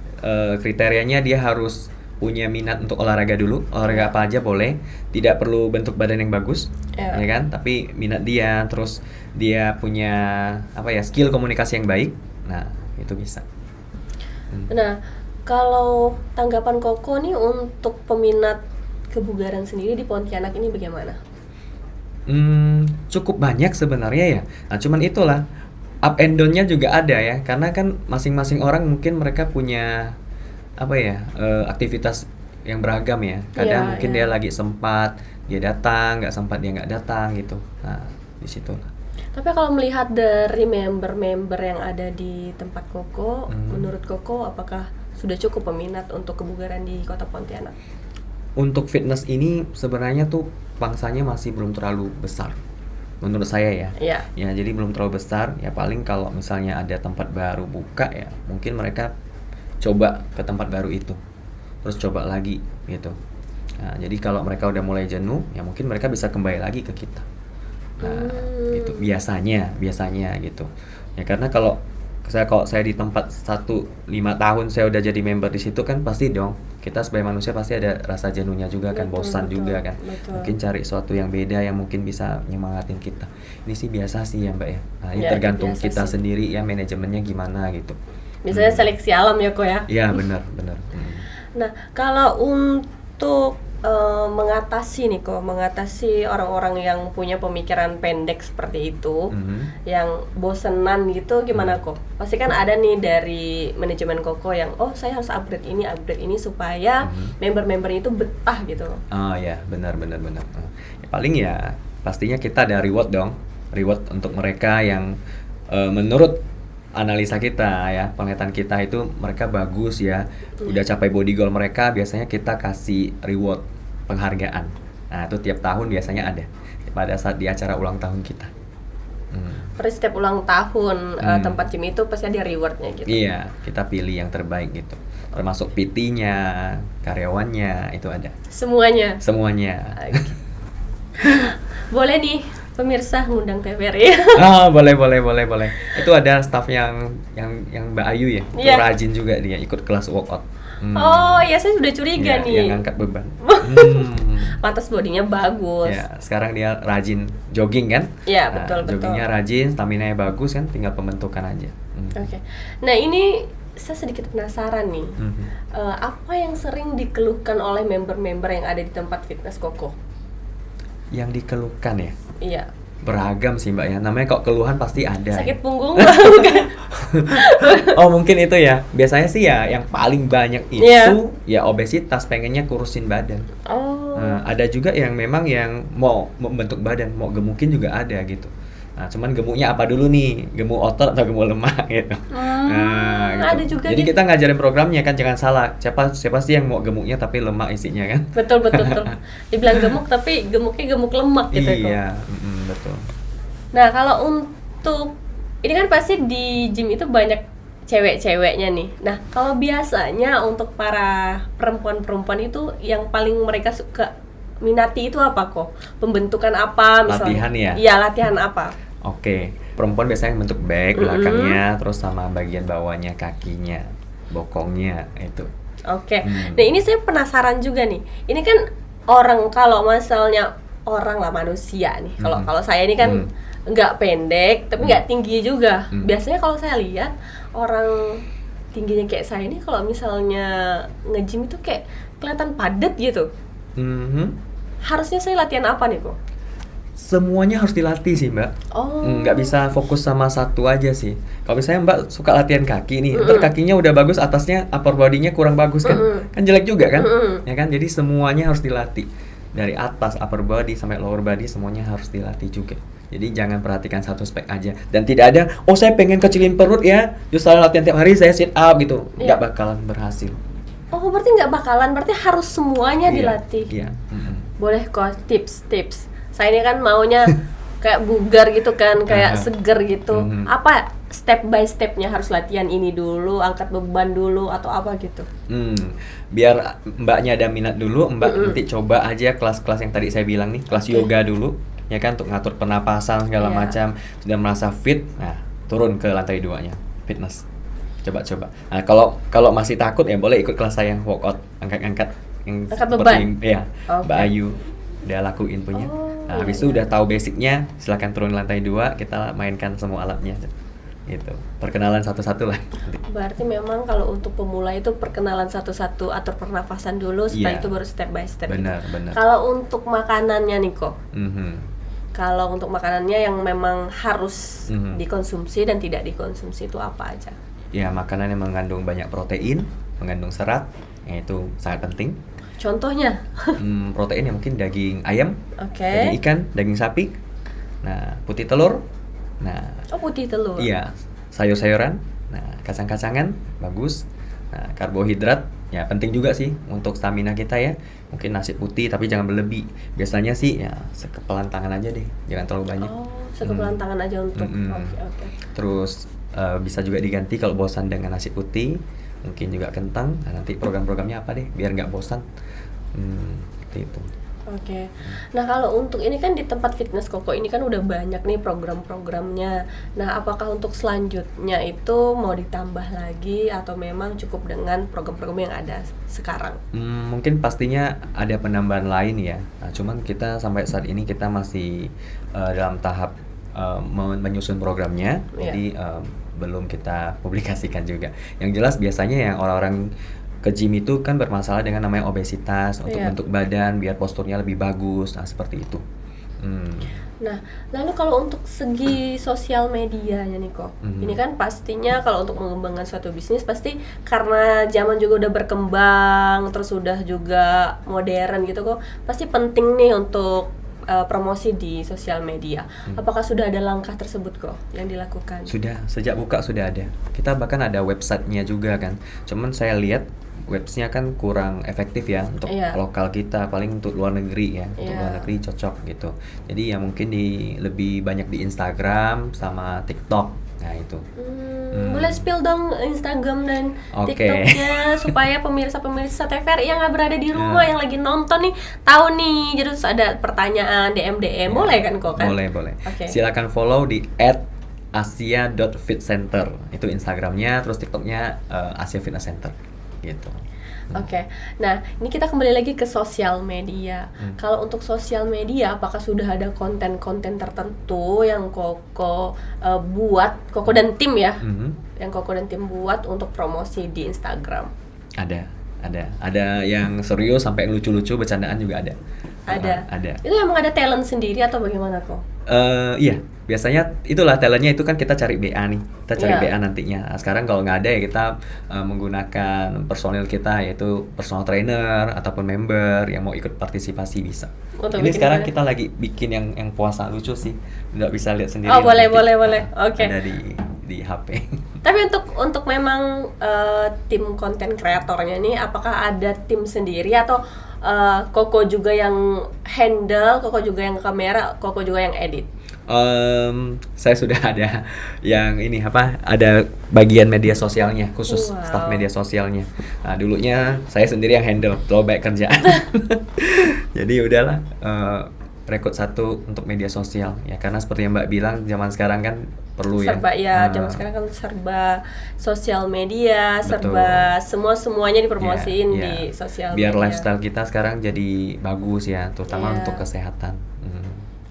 kriterianya dia harus punya minat untuk olahraga dulu. Olahraga apa aja boleh. Tidak perlu bentuk badan yang bagus. Ya kan? Tapi minat dia, terus dia punya skill komunikasi yang baik. Nah, itu bisa. Nah, kalau tanggapan Koko nih untuk peminat kebugaran sendiri di Pontianak ini bagaimana? Cukup banyak sebenarnya ya. Nah, cuman itulah up and down-nya juga ada ya. Karena kan masing-masing orang mungkin mereka punya aktivitas yang beragam ya. Kadang mungkin dia lagi sempat dia datang, nggak sempat dia nggak datang gitu. Nah, di situ lah. Tapi kalau melihat dari member-member yang ada di tempat Koko, menurut Koko apakah sudah cukup peminat untuk kebugaran di Kota Pontianak? Untuk fitness ini sebenarnya tuh pangsanya masih belum terlalu besar menurut saya ya. Ya, jadi belum terlalu besar. Ya paling kalau misalnya ada tempat baru buka ya mungkin mereka coba ke tempat baru itu. Terus coba lagi gitu. Nah, jadi kalau mereka udah mulai jenuh, ya mungkin mereka bisa kembali lagi ke kita. Nah, gitu biasanya gitu. Ya karena kalau saya di tempat 5 tahun saya udah jadi member di situ kan pasti dong kita sebagai manusia pasti ada rasa jenuhnya juga kan, bosan juga kan. Mungkin cari sesuatu yang beda yang mungkin bisa nyemangatin kita. Ini sih biasa sih ya Mbak ya. Nah, ini tergantung kita sendiri ya manajemennya gimana gitu. Biasanya seleksi alam ya kok ya. Iya benar. Nah kalau untuk mengatasi nih kok, mengatasi orang-orang yang punya pemikiran pendek seperti itu, yang bosenan gitu, gimana kok? Pasti kan ada nih dari manajemen Koko yang, oh saya harus upgrade ini supaya member-member itu betah gitu loh. Oh ya, benar. Ya, paling ya pastinya kita ada reward dong, reward untuk mereka yang menurut analisa kita ya, penglihatan kita itu mereka bagus ya, udah capai body goal mereka, biasanya kita kasih reward, penghargaan. Nah itu tiap tahun biasanya ada pada saat di acara ulang tahun kita. Per setiap ulang tahun tempat gym itu pasti ada rewardnya gitu. Iya, kita pilih yang terbaik gitu, termasuk PT-nya, karyawannya, itu ada. Semuanya. Semuanya. Boleh nih pemirsa ngundang TVRI. Boleh. Itu ada staff yang Mbak Ayu ya, itu Iya. rajin juga dia ikut kelas workout. Oh ya, saya sudah curiga Iya, nih. yang ngangkat beban. Pantas bodinya bagus. Ya, sekarang dia rajin jogging kan? Iya, Nah, betul. joggingnya rajin, stamina-nya bagus kan, tinggal pembentukan aja. Oke. Nah ini saya sedikit penasaran nih. Apa yang sering dikeluhkan oleh member-member yang ada di tempat fitness Koko? Yang dikeluhkan ya? Iya. Beragam sih Mbak ya, namanya kok keluhan pasti ada. Sakit punggung bukan? Oh mungkin itu ya, biasanya sih ya yang paling banyak itu Iya. ya obesitas, pengennya kurusin badan. Oh. Ada juga yang memang yang mau membentuk badan, mau gemukin juga ada gitu. Nah, cuman gemuknya apa dulu nih? Gemuk otot atau gemuk lemak gitu. Gitu. Ada juga Jadi gitu. kita ngajarin programnya kan, jangan salah. Siapa sih yang mau gemuknya tapi lemak isinya kan? Betul. Dibilang gemuk tapi gemuknya gemuk lemak gitu ya, Ko. Iya, betul. Nah, kalau untuk ini kan pasti di gym itu banyak cewek-ceweknya nih. Nah, kalau biasanya untuk para perempuan-perempuan itu yang paling mereka suka minati itu apa kok? Pembentukan apa misalnya? Latihan ya? Iya, latihan apa? Oke, perempuan biasanya bentuk back belakangnya, terus sama bagian bawahnya, kakinya, bokongnya itu. Oke. Nah, ini saya penasaran juga nih. Ini kan orang, kalau misalnya orang lah, manusia nih. Kalau saya ini kan nggak pendek tapi nggak tinggi juga. Biasanya kalau saya lihat orang tingginya kayak saya ini, kalau misalnya nge-gym itu kayak kelihatan padat gitu. Harusnya saya latihan apa nih kok? Semuanya harus dilatih sih Mbak. Oh. Nggak bisa fokus sama satu aja sih. Kalau misalnya Mbak suka latihan kaki nih, ntar kakinya udah bagus, atasnya upper body-nya kurang bagus kan? Kan jelek juga kan? Ya kan? Jadi semuanya harus dilatih. Dari atas upper body sampai lower body semuanya harus dilatih juga. Jadi jangan perhatikan satu spek aja. Dan tidak ada, oh saya pengen kecilin perut ya, justru latihan tiap hari saya sit up gitu. Nggak bakalan berhasil. Oh, berarti nggak bakalan, berarti harus semuanya Iya, dilatih. Iya. Boleh kok tips. Saya ini kan maunya kayak bugar gitu kan, kayak seger gitu. Apa step by stepnya, harus latihan ini dulu, angkat beban dulu atau apa gitu? Biar Mbaknya ada minat dulu, Mbak nanti coba aja kelas-kelas yang tadi saya bilang nih, kelas yoga dulu, ya kan, untuk ngatur pernapasan segala macam. Sudah merasa fit, nah turun ke lantai 2-nya, fitness. Coba. Nah, kalau masih takut ya boleh ikut kelas saya workout, angkat yang Angkat beban? Ya, Okay. Mbak Ayu udah lakuin punya. Nah, habis itu udah tahu basicnya, silakan turun lantai 2, kita mainkan semua alatnya. Gitu. Perkenalan satu-satu lah. Berarti memang kalau untuk pemula itu perkenalan satu-satu, atur pernafasan dulu, setelah Iya. itu baru step by step. Benar. Kalau untuk makanannya nih kok, kalau untuk makanannya yang memang harus dikonsumsi dan tidak dikonsumsi itu apa aja? Ya, makanan yang mengandung banyak protein, mengandung serat, itu sangat penting. Contohnya? Protein yang mungkin daging ayam, Oke. daging ikan, daging sapi, nah putih telur, nah Oh, putih telur. iya, sayur-sayuran, nah kacang-kacangan bagus, nah karbohidrat ya penting juga sih untuk stamina kita ya. Mungkin nasi putih tapi jangan berlebih. Biasanya sih ya sekepelan tangan aja deh, jangan terlalu banyak. Oh, sekepelan tangan aja untuk. Oke. Terus bisa juga diganti kalau bosan dengan nasi putih, mungkin juga kentang. Nah, nanti program-programnya apa deh biar nggak bosan. Seperti itu. Oke. Nah, kalau untuk ini kan di tempat fitness Koko ini kan udah banyak nih program-programnya. Nah, apakah untuk selanjutnya itu mau ditambah lagi atau memang cukup dengan program-program yang ada sekarang? Mungkin pastinya ada penambahan lain ya. Nah, cuman kita sampai saat ini kita masih dalam tahap menyusun programnya. Jadi belum kita publikasikan juga. Yang jelas biasanya yang orang-orang ke gym itu kan bermasalah dengan namanya obesitas, untuk Iya. bentuk badan biar posturnya lebih bagus, nah seperti itu. Nah, lalu kalau untuk segi sosial medianya nih kok, Mhm. ini kan pastinya kalau untuk mengembangkan suatu bisnis pasti karena zaman juga udah berkembang, terus udah juga modern gitu kok, pasti penting nih untuk promosi di sosial media. Apakah sudah ada langkah tersebut kok yang dilakukan? Sudah, sejak buka sudah ada. Kita bahkan ada websitenya juga kan. Cuman saya lihat websnya kan kurang efektif ya untuk Iya. lokal kita, paling untuk luar negeri ya. Untuk Iya. luar negeri cocok gitu. Jadi ya mungkin lebih banyak di Instagram sama TikTok. Nah itu. Boleh spill dong Instagram dan Oke. TikToknya supaya pemirsa-pemirsa TVRI yang nggak berada di rumah yang lagi nonton nih tahu nih, jadi terus ada pertanyaan DM boleh kan kok kan? Boleh. Oke. Silakan follow di @asia.fitcenter. Itu Instagramnya, terus TikToknya Asia Fitness Center gitu. Oke, nah ini kita kembali lagi ke sosial media. Kalau untuk sosial media, apakah sudah ada konten-konten tertentu yang Koko buat, Koko dan tim ya, yang Koko dan tim buat untuk promosi di Instagram? Ada yang serius sampai yang lucu-lucu, bercandaan juga ada. Ada. Itu emang ada talent sendiri atau bagaimana kok? Iya, biasanya itulah talentnya itu kan kita cari BA nih, kita cari Iya. BA nantinya. Nah, sekarang kalau nggak ada ya kita menggunakan personil kita, yaitu personal trainer ataupun member yang mau ikut partisipasi bisa. Untuk Ini bikin sekarang apa? kita lagi bikin yang puasa lucu sih, nggak bisa lihat sendiri. Oh, boleh, nanti. boleh. Nah, Oke. Ada di HP. Tapi untuk memang tim konten kreatornya nih, apakah ada tim sendiri atau Koko juga yang handle, Koko juga yang kamera, Koko juga yang edit? Saya sudah ada yang ini ada bagian media sosialnya khusus, Wow. staf media sosialnya. Nah, dulunya saya sendiri yang handle, terlalu banyak kerjaan. Jadi udahlah, rekrut satu untuk media sosial ya, karena seperti yang Mbak bilang zaman sekarang kan perlu Serba ya. ya, zaman sekarang kan serba sosial media, Betul. serba semuanya dipromosiin Iya, di iya. sosial Biar media. lifestyle kita sekarang jadi bagus ya, terutama Iya. untuk kesehatan.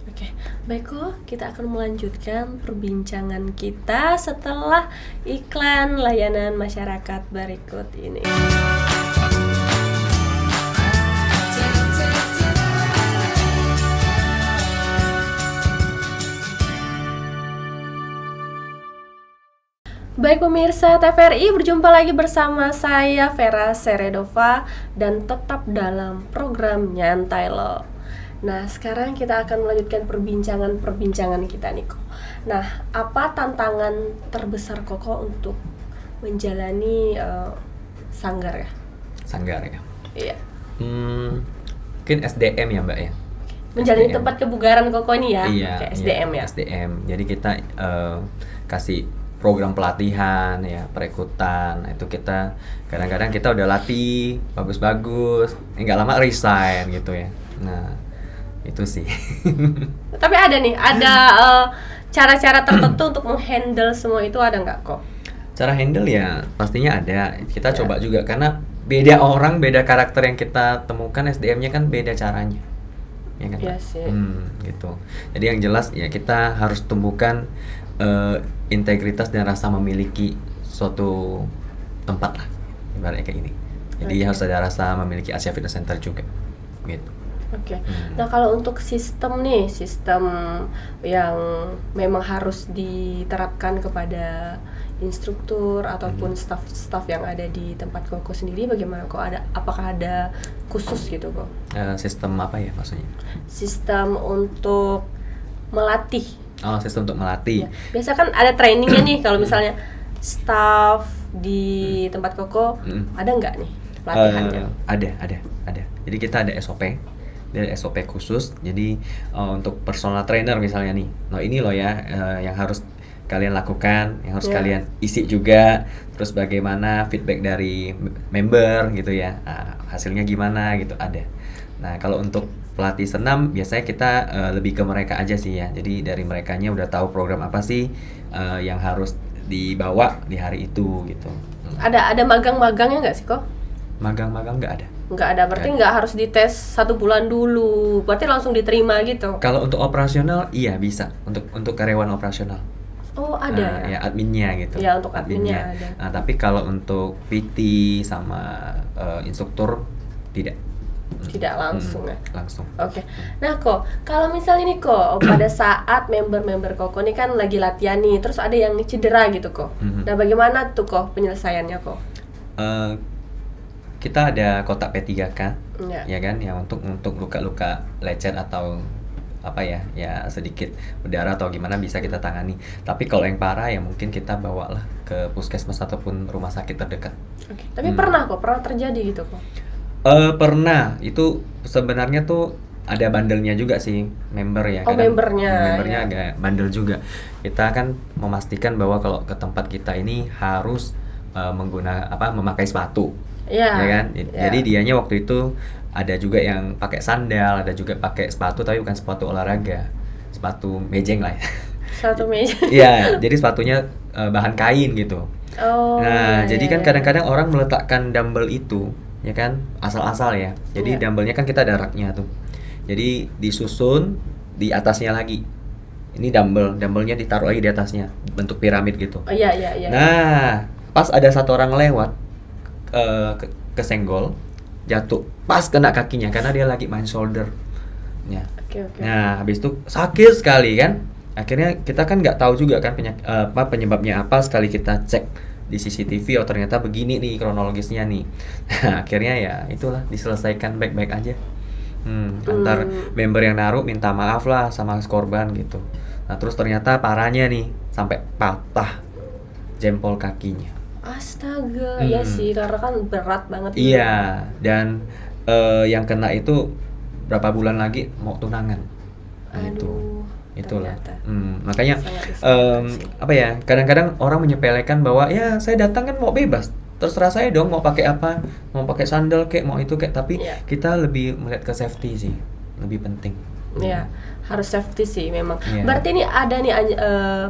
Oke, baik kok, kita akan melanjutkan perbincangan kita setelah iklan layanan masyarakat berikut ini. Baik pemirsa TVRI, berjumpa lagi bersama saya Vera Seredova dan tetap dalam program Nyantai Lo. Nah, sekarang kita akan melanjutkan perbincangan kita nih kok. Nah, apa tantangan terbesar Koko untuk menjalani sanggar ya? Sanggar ya. Iya. Mungkin SDM ya Mbak ya. Menjalani SDM. tempat kebugaran Koko ini ya, Iya, kayak SDM iya, ya. SDM. Jadi kita kasih program pelatihan ya, perekrutan. Itu kita kadang-kadang kita udah latih bagus-bagus, nggak lama resign gitu ya. Nah, itu sih. Tapi ada nih, ada cara-cara tertentu untuk menghandle semua itu, ada nggak kok? Cara handle ya pastinya ada. Kita Ya. coba juga karena beda orang, beda karakter yang kita temukan, SDM-nya kan beda caranya. Ya kan? Iya Mbak? sih. Gitu. Jadi yang jelas ya kita harus tumbuhkan integritas dan rasa memiliki suatu tempat lah, ibaratnya kayak ini. Jadi Oke. harus ada rasa memiliki Asia Fitness Center juga, gitu. Oke. Nah, kalau untuk sistem yang memang harus diterapkan kepada instruktur ataupun staf-staf yang ada di tempat Koko sendiri, bagaimana kok? Apakah ada khusus gitu kok? Sistem apa ya maksudnya? Sistem untuk melatih. Oh, sistem untuk melatih. Ya. Biasa kan ada trainingnya nih, kalau misalnya staff di tempat Koko, ada nggak nih pelatihannya? Ada. Jadi kita ada SOP. Ada SOP khusus. Jadi untuk personal trainer misalnya nih. Nah, ini loh ya yang harus kalian lakukan, yang harus Ya. kalian isi juga. Terus bagaimana feedback dari member gitu ya. Nah, hasilnya gimana gitu ada. Nah, kalau untuk pelatih senam biasanya kita lebih ke mereka aja sih ya. Jadi dari merekanya udah tahu program apa sih yang harus dibawa di hari itu gitu. Ada magang-magangnya nggak sih kok? Magang-magang nggak ada. Nggak ada, berarti nggak harus dites 1 bulan dulu, berarti langsung diterima gitu. Kalau untuk operasional iya bisa, untuk karyawan operasional. Oh, ada ya? Ya adminnya gitu. Ya, untuk adminnya ada. Nah, tapi kalau untuk PT sama instruktur tidak. Tidak langsung ya? Langsung. Oke. Nah, kok kalau misalnya nih kok pada saat member-member Koko ini kan lagi latihan nih, terus ada yang cedera gitu kok. Nah, bagaimana tuh kok penyelesaiannya kok? Eh, kita ada kotak P3K, Ya. ya kan, yang untuk luka-luka lecet atau apa ya sedikit berdarah atau gimana bisa kita tangani. Tapi kalau yang parah ya mungkin kita bawalah ke puskesmas ataupun rumah sakit terdekat. Oke. Tapi pernah terjadi gitu kok? Pernah, itu sebenarnya tuh ada bandelnya juga sih member ya. Oh, membernya, Membernya ya. agak bandel juga. Kita kan memastikan bahwa kalau ke tempat kita ini harus memakai sepatu. Iya. Ya kan? Ya. Jadi dianya waktu itu ada juga yang pakai sandal, ada juga pakai sepatu tapi bukan sepatu olahraga. Sepatu mejeng lah ya. Satu meja. Iya, jadi sepatunya bahan kain gitu. Oh. Nah, jadi kan ya. kadang-kadang orang meletakkan dumbbell itu, ya kan, asal-asal ya. Jadi Iya. dumbbellnya kan kita ada raknya tuh. Jadi disusun di atasnya lagi. Ini dumbbellnya ditaruh lagi di atasnya, bentuk piramid gitu. Oh, iya. Nah, pas ada satu orang lewat kesenggol, jatuh, pas kena kakinya karena dia lagi main shoulder. Ya. Oke. Nah, habis itu sakit sekali kan. Akhirnya kita kan nggak tahu juga kan penyebabnya apa, sekali kita cek di CCTV, oh ternyata begini nih kronologisnya nih. Nah, akhirnya ya itulah diselesaikan baik-baik aja. Antar member yang naruh minta maaf lah sama korban gitu. Nah, terus ternyata parahnya nih sampai patah jempol kakinya. Astaga, ya sih karena kan berat banget. Iya, dan yang kena itu berapa bulan lagi mau tunangan. Aduh. Itulah. Ternyata. Makanya Sangat disayangkan sih. apa ya? Kadang-kadang orang menyepelekan bahwa ya saya datang kan mau bebas. Terserah saya dong mau pakai apa, mau pakai sandal kayak mau itu kayak, tapi Iya. kita lebih melihat ke safety sih, lebih penting. Ya, harus safety sih memang. Iya. Berarti ini ada nih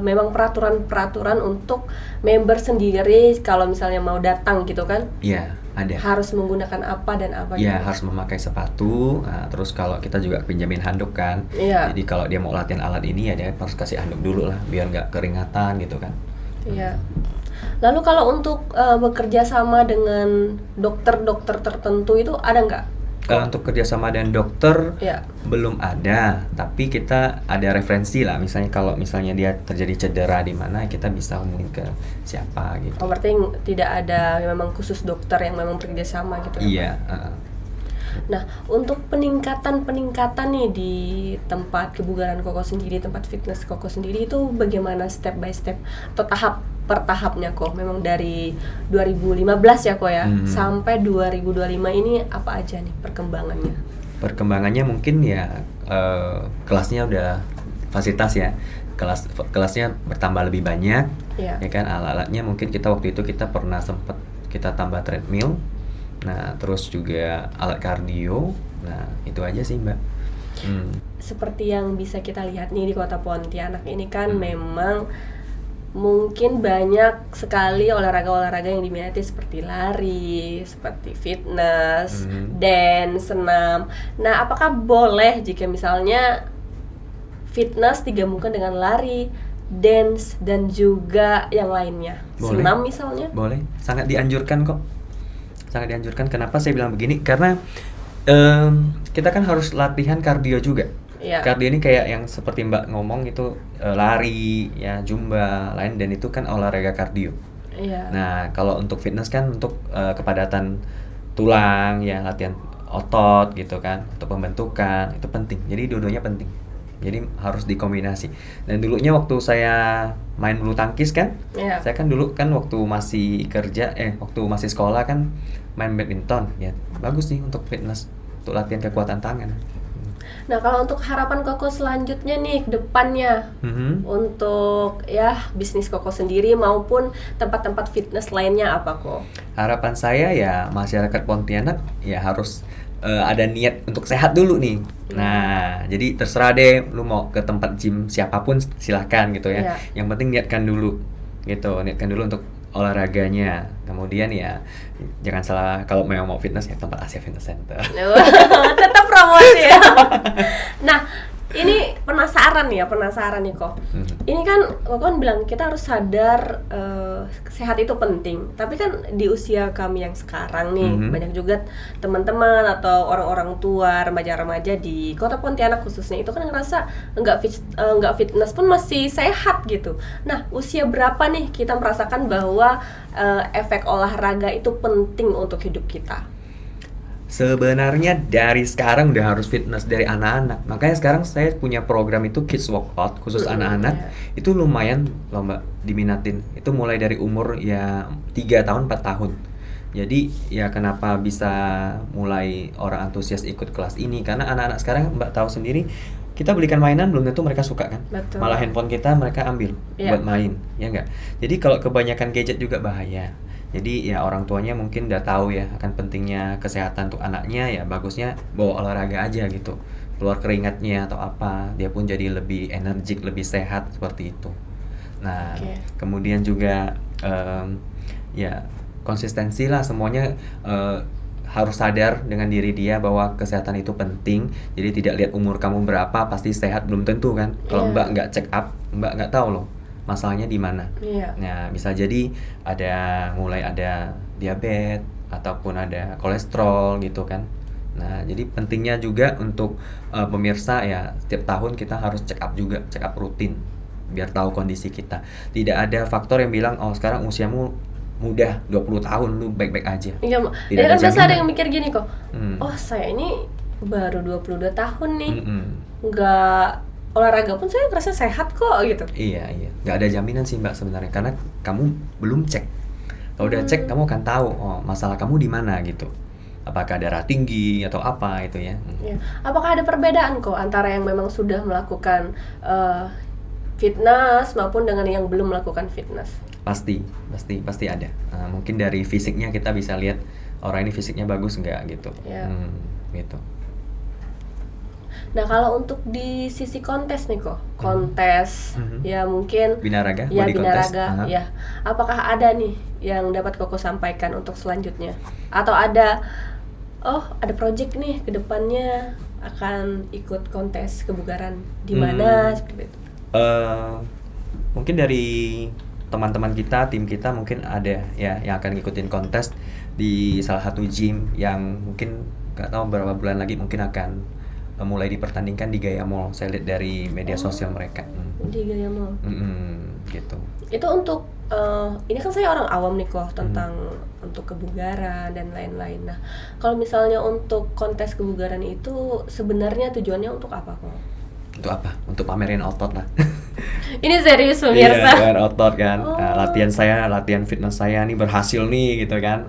memang peraturan-peraturan untuk member sendiri kalau misalnya mau datang gitu kan, Iya, ada. harus menggunakan apa dan apa Iya, gitu. harus memakai sepatu. Nah, terus kalau kita juga pinjamin handuk kan. Iya. Jadi kalau dia mau latihan alat ini ya dia harus kasih handuk dulu lah biar nggak keringatan gitu kan. Iya. Lalu kalau untuk bekerja sama dengan dokter-dokter tertentu itu ada nggak? Untuk kerjasama dengan dokter Ya. belum ada, tapi kita ada referensi lah. Misalnya kalau misalnya dia terjadi cedera di mana, kita bisa hubungin ke siapa gitu. Oh, berarti tidak ada memang khusus dokter yang memang bekerja sama gitu ya, Iya. Pak? Nah, untuk peningkatan nih di tempat kebugaran Koko sendiri, tempat fitness Koko sendiri itu bagaimana step by step atau tahap per tahapnya kok? Memang dari 2015 ya kok ya, sampai 2025 ini apa aja nih perkembangannya? Perkembangannya mungkin ya kelasnya udah fasilitas ya. Kelasnya bertambah lebih banyak. Iya. Ya kan, alat-alatnya mungkin waktu itu kita pernah sempet kita tambah treadmill. Nah, terus juga alat kardio. Nah, itu aja sih, Mbak. Seperti yang bisa kita lihat nih di Kota Pontianak ini kan memang mungkin banyak sekali olahraga-olahraga yang diminati seperti lari, seperti fitness, dance, senam. Nah, apakah boleh jika misalnya fitness digabungkan dengan lari, dance, dan juga yang lainnya? Boleh. Senam misalnya? Boleh, sangat dianjurkan kok. Sangat dianjurkan. Kenapa saya bilang begini? Karena kita kan harus latihan kardio juga. Iya. Kardio ini kayak yang seperti Mbak ngomong itu lari, ya zumba, lain, dan itu kan olahraga kardio. Iya. Nah, kalau untuk fitness kan untuk kepadatan tulang, ya latihan otot gitu kan, untuk pembentukan itu penting. Jadi dua-duanya penting. Jadi harus dikombinasi. Dan dulunya waktu saya main bulu tangkis kan, Iya. saya kan dulu kan waktu masih kerja, waktu masih sekolah kan main badminton, ya bagus nih untuk fitness, untuk latihan kekuatan tangan. Nah, kalau untuk harapan Koko selanjutnya nih ke depannya untuk ya bisnis Koko sendiri maupun tempat-tempat fitness lainnya apa kok? Harapan saya ya masyarakat Pontianak ya harus ada niat untuk sehat dulu nih. Nah, jadi terserah deh lu mau ke tempat gym siapapun silahkan gitu ya. Iya. Yang penting niatkan dulu gitu, niatkan dulu untuk olahraganya. Kemudian ya jangan salah, kalau memang mau fitness ya tempat Asia Fitness Center. Tetap promosi ya. Nah, Ini penasaran nih kok. Ini kan kok kan bilang kita harus sadar sehat itu penting. Tapi kan di usia kami yang sekarang nih banyak juga teman-teman atau orang-orang tua, remaja-remaja di Kota Pontianak khususnya itu kan ngerasa nggak fitness pun masih sehat gitu. Nah, usia berapa nih kita merasakan bahwa efek olahraga itu penting untuk hidup kita? Sebenarnya dari sekarang udah harus fitness dari anak-anak. Makanya sekarang saya punya program itu Kids Workout khusus anak-anak. Itu lumayan loh Mbak diminatin. Itu mulai dari umur ya 3 tahun 4 tahun. Jadi ya kenapa bisa mulai orang antusias ikut kelas ini, karena anak-anak sekarang Mbak tahu sendiri, kita belikan mainan belum tentu mereka suka kan. Betul. Malah handphone kita mereka ambil buat main, ya enggak. Jadi kalau kebanyakan gadget juga bahaya. Jadi ya orang tuanya mungkin udah tahu ya akan pentingnya kesehatan untuk anaknya, ya bagusnya bawa olahraga aja gitu. Keluar keringatnya atau apa, dia pun jadi lebih energik, lebih sehat seperti itu. Nah, kemudian juga ya konsistensi lah semuanya, harus sadar dengan diri dia bahwa kesehatan itu penting. Jadi tidak lihat umur kamu berapa pasti sehat, belum tentu kan. Kalau Mbak nggak check up, Mbak nggak tahu loh masalahnya di mana. Nah, bisa jadi mulai ada diabetes ataupun ada kolesterol gitu kan. Nah, jadi pentingnya juga untuk pemirsa ya setiap tahun kita harus check up juga, check up rutin biar tahu kondisi kita. Tidak ada faktor yang bilang oh sekarang usiamu muda 20 tahun lu baik-baik aja. Iya, tidak kan biasa ada jaminan. yang mikir gini kok. Oh, saya ini baru 22 tahun nih. Nggak olahraga pun saya merasa sehat kok gitu. Iya, nggak ada jaminan sih Mbak sebenarnya, karena kamu belum cek. Kalau udah cek kamu akan tahu oh masalah kamu di mana gitu. Apakah darah tinggi atau apa itu ya. Ya. Apakah ada perbedaan kok antara yang memang sudah melakukan fitness maupun dengan yang belum melakukan fitness? Pasti ada. Mungkin dari fisiknya kita bisa lihat orang ini fisiknya bagus nggak gitu. Gitu. Nah, kalau untuk di sisi kontes nih kok, kontes ya mungkin binaraga, ya body binaraga contest. ya. Apakah ada nih yang dapat Koko sampaikan untuk selanjutnya? Atau ada project nih ke depannya akan ikut kontes kebugaran di mana seperti itu? Mungkin dari teman-teman kita, tim kita mungkin ada ya yang akan ngikutin kontes di salah satu gym yang mungkin nggak tahu berapa bulan lagi mungkin akan mulai dipertandingkan di Gaya Mall. Saya lihat dari media sosial mereka. Di Gaya Mall. Gitu. Itu untuk ini kan saya orang awam nih kok tentang untuk kebugaran dan lain-lain. Nah, kalau misalnya untuk kontes kebugaran itu sebenarnya tujuannya untuk apa kok? Untuk apa? Untuk pamerin otot lah. Ini serius pemirsa. Iya, pamerin otot kan. Latihan fitness saya nih berhasil nih gitu kan.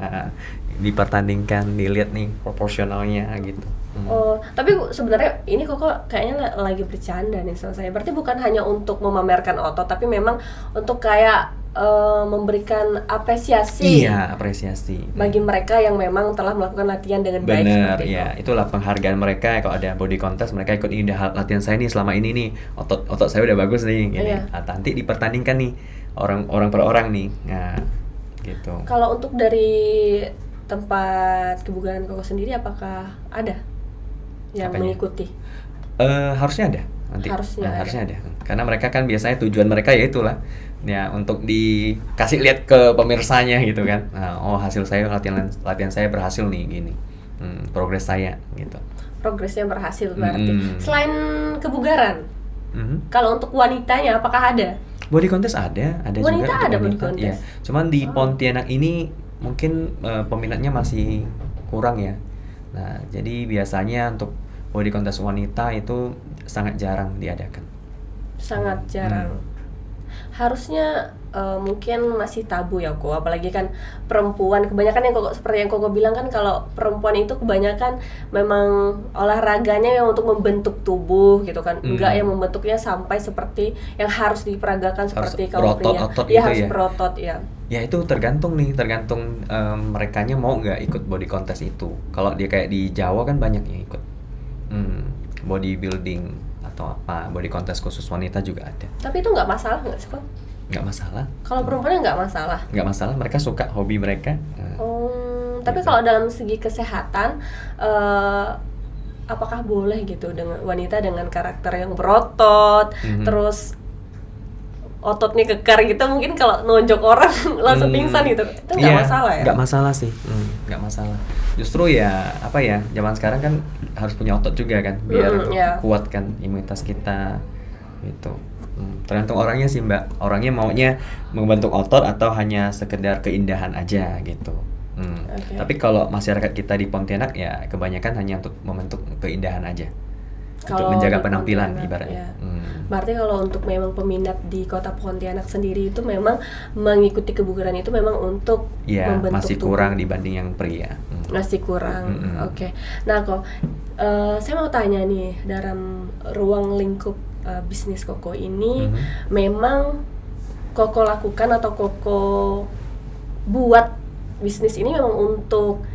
Dipertandingkan, dilihat nih proporsionalnya gitu. Oh, tapi sebenarnya ini kok kayaknya lagi bercanda nih sama saya. Berarti bukan hanya untuk memamerkan otot, tapi memang untuk kayak memberikan apresiasi. Iya, apresiasi. Bagi mereka yang memang telah melakukan latihan dengan baik Bener, seperti ya. Itulah penghargaan mereka. Kalau ada body contest, mereka ikut ini udah latihan saya nih selama ini nih. Otot saya udah bagus nih gini. Nanti dipertandingkan nih orang per orang nih. Nah, gitu. Kalau untuk dari tempat kebugaran Koko sendiri apakah ada yang mengikuti? Harusnya ada nanti. Harusnya ada. Karena mereka kan biasanya tujuan mereka ya itulah ya untuk dikasih lihat ke pemirsanya gitu kan. Nah, oh hasil saya latihan saya berhasil nih gini. Progres saya gitu. Progresnya berhasil berarti. Selain kebugaran, kalau untuk wanitanya apakah ada? Body contest ada wanita juga ada wanita. Body contest. Ya. Cuman di Pontianak ini mungkin peminatnya masih kurang ya. Nah, jadi biasanya untuk body contest wanita itu sangat jarang diadakan. Sangat jarang. Harusnya mungkin masih tabu ya kok, apalagi kan perempuan kebanyakan yang kok seperti yang Koko bilang kan kalau perempuan itu kebanyakan memang olahraganya yang untuk membentuk tubuh gitu kan, enggak yang membentuknya sampai seperti yang harus diperagakan seperti kaum pria. Ya harus ya. berotot ya. Ya itu tergantung merekanya mau nggak ikut body contest itu. Kalau dia kayak di Jawa kan banyak yang ikut bodybuilding atau apa, body contest khusus wanita juga ada. Tapi itu nggak masalah nggak sih kok? Nggak masalah. Kalau perempuannya nggak masalah? Nggak masalah, mereka suka hobi mereka. Tapi kalau dalam segi kesehatan apakah boleh gitu dengan wanita dengan karakter yang berotot, terus ototnya kekar gitu, mungkin kalau nonjok orang langsung pingsan gitu, itu nggak masalah ya? Nggak masalah sih, nggak masalah. Justru ya apa ya, zaman sekarang kan harus punya otot juga kan, biar kuat kan imunitas kita gitu. Tergantung orangnya sih Mbak, orangnya maunya membentuk otot atau hanya sekedar keindahan aja gitu. Tapi kalau masyarakat kita di Pontianak ya kebanyakan hanya untuk membentuk keindahan aja. Untuk menjaga penampilan ibaratnya. Berarti kalau untuk memang peminat di kota Pontianak sendiri itu memang mengikuti kebugaran itu memang untuk membentuk masih tubuh. kurang dibanding yang pria. Masih kurang. Oke. Nah kok saya mau tanya nih, dalam ruang lingkup bisnis Koko ini memang Koko lakukan atau Koko buat bisnis ini memang untuk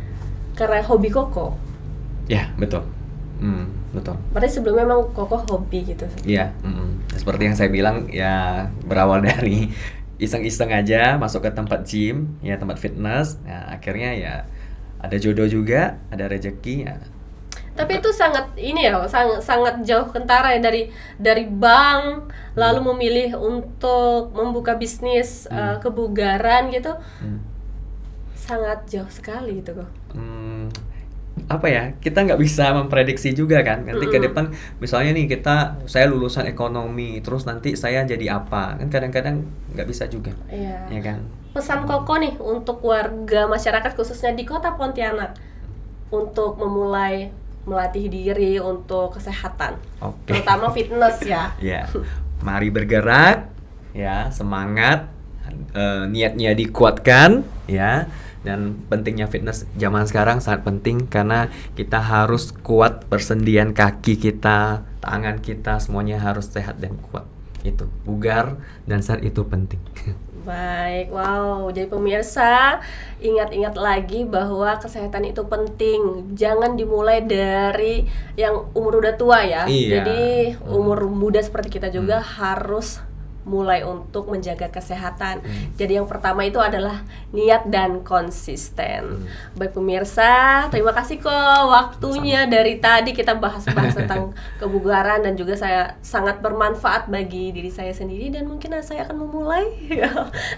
karena hobi Koko? Ya betul. Betul. Berarti sebelumnya memang Koko hobi gitu? Iya, seperti yang saya bilang ya, berawal dari iseng-iseng aja masuk ke tempat gym, ya tempat fitness. Nah, akhirnya ya ada jodoh juga, ada rezeki ya. Tapi itu sangat ini ya, sangat jauh kentara ya dari bank lalu memilih untuk membuka bisnis kebugaran gitu. Sangat jauh sekali gitu kok. Apa ya, kita nggak bisa memprediksi juga kan nanti ke depan, misalnya nih saya lulusan ekonomi terus nanti saya jadi apa, kan kadang-kadang nggak bisa juga. Iya. Ya kan. Pesan Koko nih untuk warga masyarakat khususnya di kota Pontianak untuk memulai melatih diri untuk kesehatan, terutama fitness ya. Ya, mari bergerak ya, semangat, niatnya dikuatkan ya. Dan pentingnya fitness zaman sekarang sangat penting karena kita harus kuat, persendian kaki kita, tangan kita, semuanya harus sehat dan kuat. Itu bugar dan sehat itu penting. Baik, wow. Jadi pemirsa, ingat-ingat lagi bahwa kesehatan itu penting. Jangan dimulai dari yang umur udah tua ya. Iya. Jadi umur muda seperti kita juga harus mulai untuk menjaga kesehatan. Jadi yang pertama itu adalah niat dan konsisten. Baik pemirsa, terima kasih kok waktunya. Dari tadi kita bahas-bahas tentang kebugaran dan juga saya sangat bermanfaat bagi diri saya sendiri dan mungkin saya akan memulai.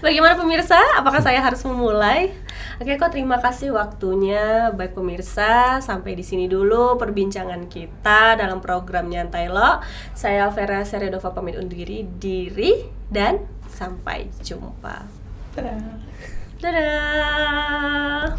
Bagaimana pemirsa? Apakah saya harus memulai? Oke kok, terima kasih waktunya. Baik pemirsa, sampai di sini dulu perbincangan kita dalam program Nyantai Lo. Saya Vera Seredova pamit undur diri dan sampai jumpa. Dadah. Dadah.